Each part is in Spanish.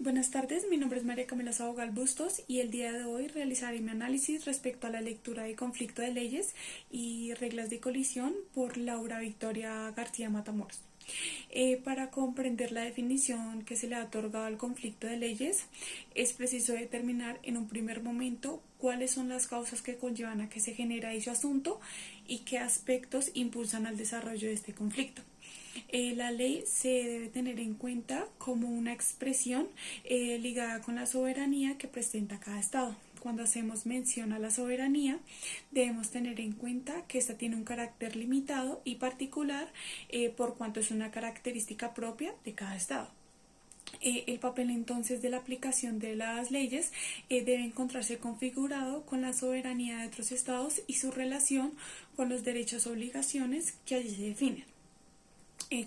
Buenas tardes, mi nombre es María Camila Sabogal Bustos y el día de hoy realizaré mi análisis respecto a la lectura de conflicto de leyes y reglas de colisión por Laura Victoria García Matamoros. Para comprender la definición que se le ha otorgado al conflicto de leyes, es preciso determinar en un primer momento cuáles son las causas que conllevan a que se genera dicho asunto y qué aspectos impulsan al desarrollo de este conflicto. La ley se debe tener en cuenta como una expresión ligada con la soberanía que presenta cada Estado. Cuando hacemos mención a la soberanía, debemos tener en cuenta que esta tiene un carácter limitado y particular por cuanto es una característica propia de cada Estado. El papel entonces de la aplicación de las leyes debe encontrarse configurado con la soberanía de otros estados y su relación con los derechos o obligaciones que allí se definen.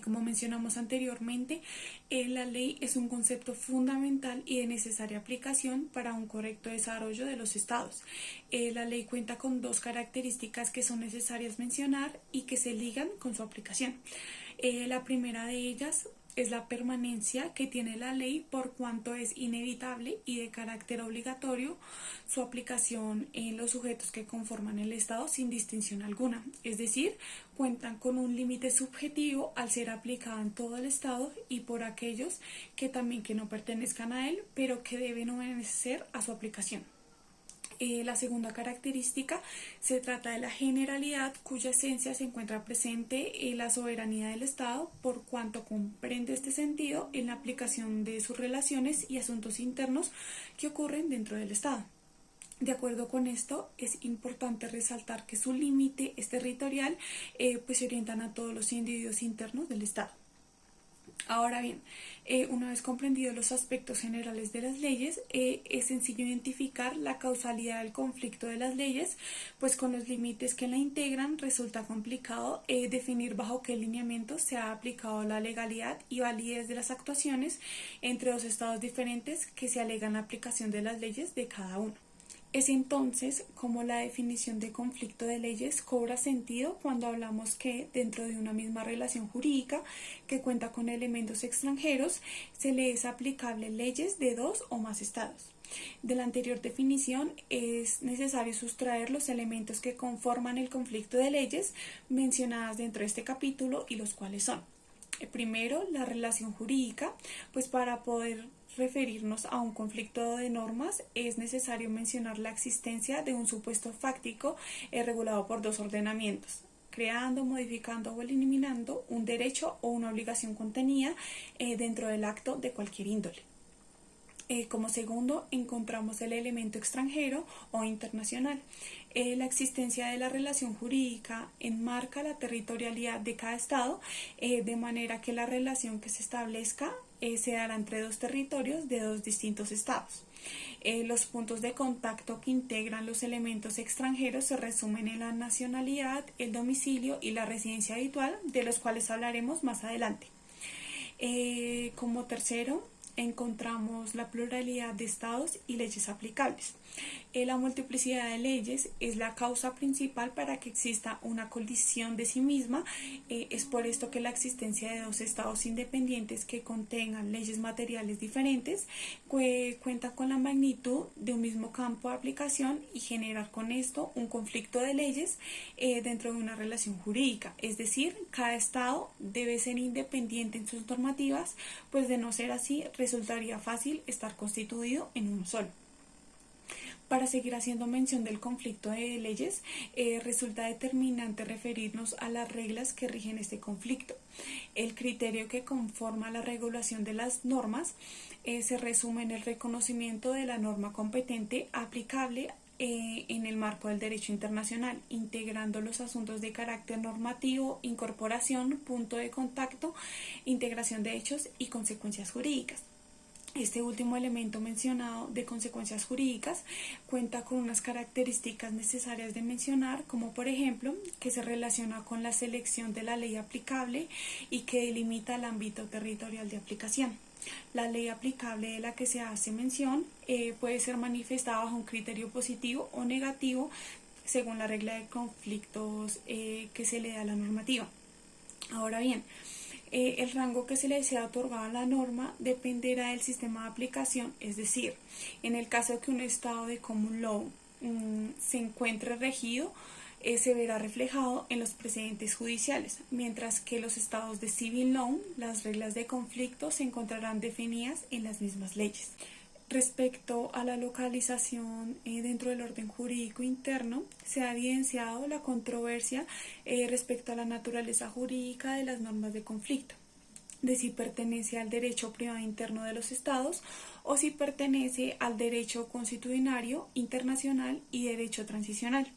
Como mencionamos anteriormente, la ley es un concepto fundamental y de necesaria aplicación para un correcto desarrollo de los estados. La ley cuenta con dos características que son necesarias mencionar y que se ligan con su aplicación. La primera de ellas es la permanencia que tiene la ley por cuanto es inevitable y de carácter obligatorio su aplicación en los sujetos que conforman el Estado sin distinción alguna, es decir, cuentan con un límite subjetivo al ser aplicada en todo el Estado y por aquellos que también que no pertenezcan a él, pero que deben obedecer a su aplicación. La segunda característica se trata de la generalidad, cuya esencia se encuentra presente en la soberanía del Estado, por cuanto comprende este sentido en la aplicación de sus relaciones y asuntos internos que ocurren dentro del Estado. De acuerdo con esto, es importante resaltar que su límite es territorial, pues se orientan a todos los individuos internos del Estado. Ahora bien, una vez comprendidos los aspectos generales de las leyes, es sencillo identificar la causalidad del conflicto de las leyes, pues con los límites que la integran resulta complicado definir bajo qué lineamiento se ha aplicado la legalidad y validez de las actuaciones entre dos estados diferentes que se alegan la aplicación de las leyes de cada uno. Es entonces como la definición de conflicto de leyes cobra sentido cuando hablamos que dentro de una misma relación jurídica que cuenta con elementos extranjeros se le es aplicable leyes de dos o más estados. De la anterior definición es necesario sustraer los elementos que conforman el conflicto de leyes mencionadas dentro de este capítulo y los cuales son: primero, la relación jurídica, pues para poder referirnos a un conflicto de normas es necesario mencionar la existencia de un supuesto fáctico regulado por dos ordenamientos, creando, modificando o eliminando un derecho o una obligación contenida dentro del acto de cualquier índole. Como segundo, encontramos el elemento extranjero o internacional. La existencia de la relación jurídica enmarca la territorialidad de cada estado, de manera que la relación que se establezca se dará entre dos territorios de dos distintos estados. Los puntos de contacto que integran los elementos extranjeros se resumen en la nacionalidad, el domicilio y la residencia habitual, de los cuales hablaremos más adelante. Como tercero, encontramos la pluralidad de estados y leyes aplicables. La multiplicidad de leyes es la causa principal para que exista una colisión de sí misma. Es por esto que la existencia de dos estados independientes que contengan leyes materiales diferentes cuenta con la magnitud de un mismo campo de aplicación y generar con esto un conflicto de leyes dentro de una relación jurídica. Es decir, cada estado debe ser independiente en sus normativas, pues de no ser así resultaría fácil estar constituido en uno solo. Para seguir haciendo mención del conflicto de leyes, resulta determinante referirnos a las reglas que rigen este conflicto. El criterio que conforma la regulación de las normas se resume en el reconocimiento de la norma competente aplicable en el marco del derecho internacional, integrando los asuntos de carácter normativo, incorporación, punto de contacto, integración de hechos y consecuencias jurídicas. Este último elemento mencionado de consecuencias jurídicas cuenta con unas características necesarias de mencionar, como por ejemplo que se relaciona con la selección de la ley aplicable y que delimita el ámbito territorial de aplicación. La ley aplicable de la que se hace mención puede ser manifestada bajo un criterio positivo o negativo según la regla de conflictos que se le da a la normativa. Ahora bien, El rango que se le sea otorgado a la norma dependerá del sistema de aplicación, es decir, en el caso de que un estado de common law se encuentre regido, se verá reflejado en los precedentes judiciales, mientras que los estados de civil law, las reglas de conflicto se encontrarán definidas en las mismas leyes. Respecto a la localización dentro del orden jurídico interno, se ha evidenciado la controversia respecto a la naturaleza jurídica de las normas de conflicto, de si pertenece al derecho privado interno de los estados o si pertenece al derecho consuetudinario internacional y derecho transicional.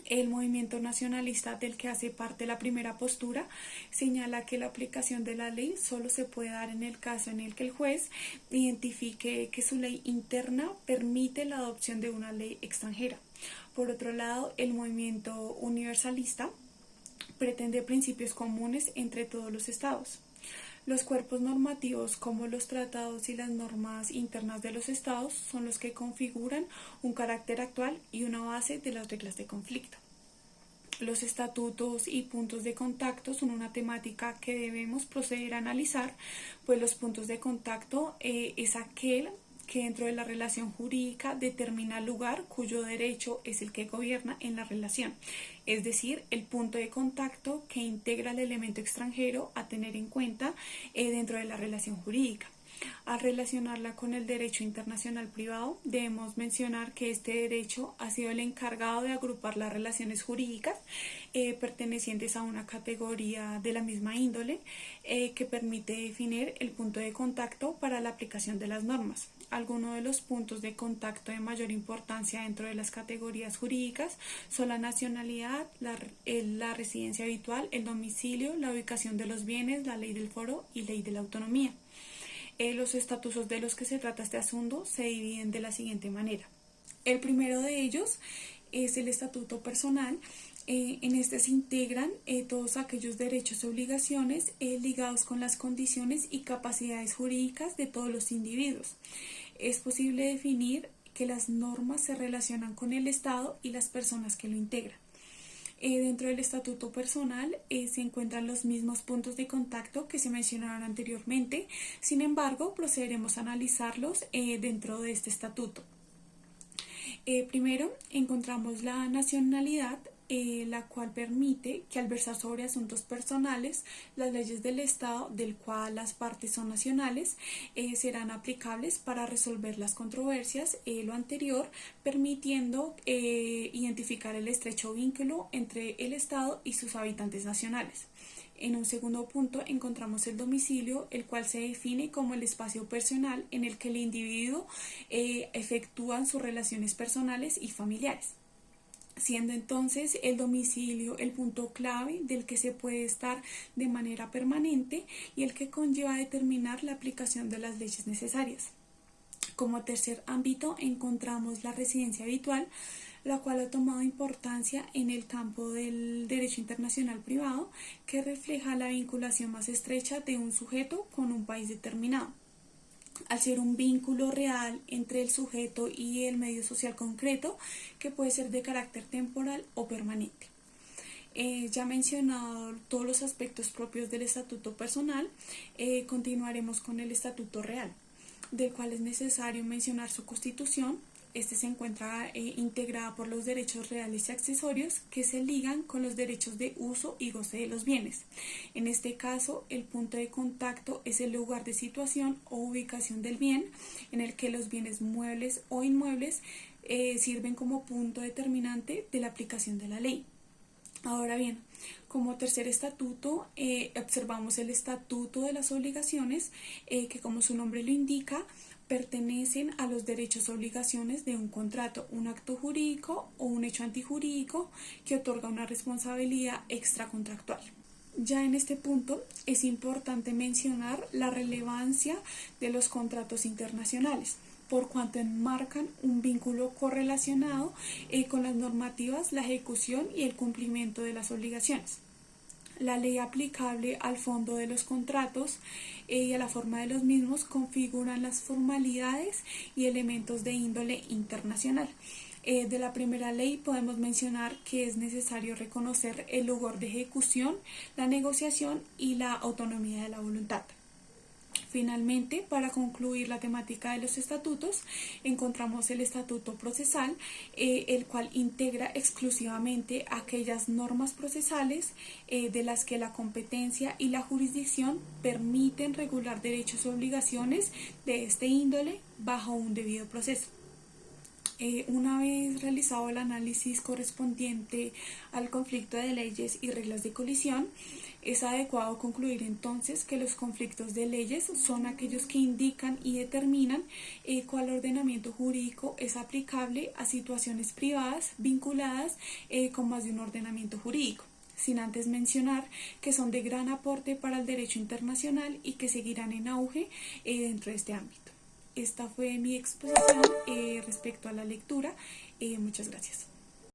El movimiento nacionalista del que hace parte la primera postura señala que la aplicación de la ley solo se puede dar en el caso en el que el juez identifique que su ley interna permite la adopción de una ley extranjera. Por otro lado, el movimiento universalista pretende principios comunes entre todos los estados. Los cuerpos normativos, como los tratados y las normas internas de los estados, son los que configuran un carácter actual y una base de las reglas de conflicto. Los estatutos y puntos de contacto son una temática que debemos proceder a analizar, pues los puntos de contacto es aquel que dentro de la relación jurídica determina el lugar cuyo derecho es el que gobierna en la relación, es decir, el punto de contacto que integra el elemento extranjero a tener en cuenta dentro de la relación jurídica. Al relacionarla con el derecho internacional privado, debemos mencionar que este derecho ha sido el encargado de agrupar las relaciones jurídicas pertenecientes a una categoría de la misma índole que permite definir el punto de contacto para la aplicación de las normas. Algunos de los puntos de contacto de mayor importancia dentro de las categorías jurídicas son la nacionalidad, la residencia habitual, el domicilio, la ubicación de los bienes, la ley del foro y ley de la autonomía. Los estatutos de los que se trata este asunto se dividen de la siguiente manera. El primero de ellos es el estatuto personal. En este se integran todos aquellos derechos y obligaciones ligados con las condiciones y capacidades jurídicas de todos los individuos. Es posible definir que las normas se relacionan con el Estado y las personas que lo integran. Dentro del estatuto personal se encuentran los mismos puntos de contacto que se mencionaron anteriormente, sin embargo procederemos a analizarlos dentro de este estatuto. Primero encontramos la nacionalidad, la cual permite que al versar sobre asuntos personales, las leyes del Estado, del cual las partes son nacionales, serán aplicables para resolver las controversias, lo anterior permitiendo identificar el estrecho vínculo entre el Estado y sus habitantes nacionales. En un segundo punto encontramos el domicilio, el cual se define como el espacio personal en el que el individuo efectúa sus relaciones personales y familiares, siendo entonces el domicilio el punto clave del que se puede estar de manera permanente y el que conlleva determinar la aplicación de las leyes necesarias. Como tercer ámbito encontramos la residencia habitual, la cual ha tomado importancia en el campo del derecho internacional privado, que refleja la vinculación más estrecha de un sujeto con un país determinado. Al ser un vínculo real entre el sujeto y el medio social concreto, que puede ser de carácter temporal o permanente. Ya mencionado todos los aspectos propios del estatuto personal, continuaremos con el estatuto real, del cual es necesario mencionar su constitución. Este se encuentra integrada por los derechos reales y accesorios que se ligan con los derechos de uso y goce de los bienes. En este caso, el punto de contacto es el lugar de situación o ubicación del bien en el que los bienes muebles o inmuebles sirven como punto determinante de la aplicación de la ley. Ahora bien, como tercer estatuto, observamos el estatuto de las obligaciones, que como su nombre lo indica, pertenecen a los derechos o obligaciones de un contrato, un acto jurídico o un hecho antijurídico que otorga una responsabilidad extracontractual. Ya en este punto es importante mencionar la relevancia de los contratos internacionales, por cuanto enmarcan un vínculo correlacionado con las normativas, la ejecución y el cumplimiento de las obligaciones. La ley aplicable al fondo de los contratos y a la forma de los mismos configuran las formalidades y elementos de índole internacional. De la primera ley podemos mencionar que es necesario reconocer el lugar de ejecución, la negociación y la autonomía de la voluntad. Finalmente, para concluir la temática de los estatutos, encontramos el estatuto procesal, el cual integra exclusivamente aquellas normas procesales de las que la competencia y la jurisdicción permiten regular derechos y obligaciones de este índole bajo un debido proceso. Una vez realizado el análisis correspondiente al conflicto de leyes y reglas de colisión, es adecuado concluir entonces que los conflictos de leyes son aquellos que indican y determinan cuál ordenamiento jurídico es aplicable a situaciones privadas vinculadas con más de un ordenamiento jurídico, sin antes mencionar que son de gran aporte para el derecho internacional y que seguirán en auge dentro de este ámbito. Esta fue mi exposición respecto a la lectura. Muchas gracias.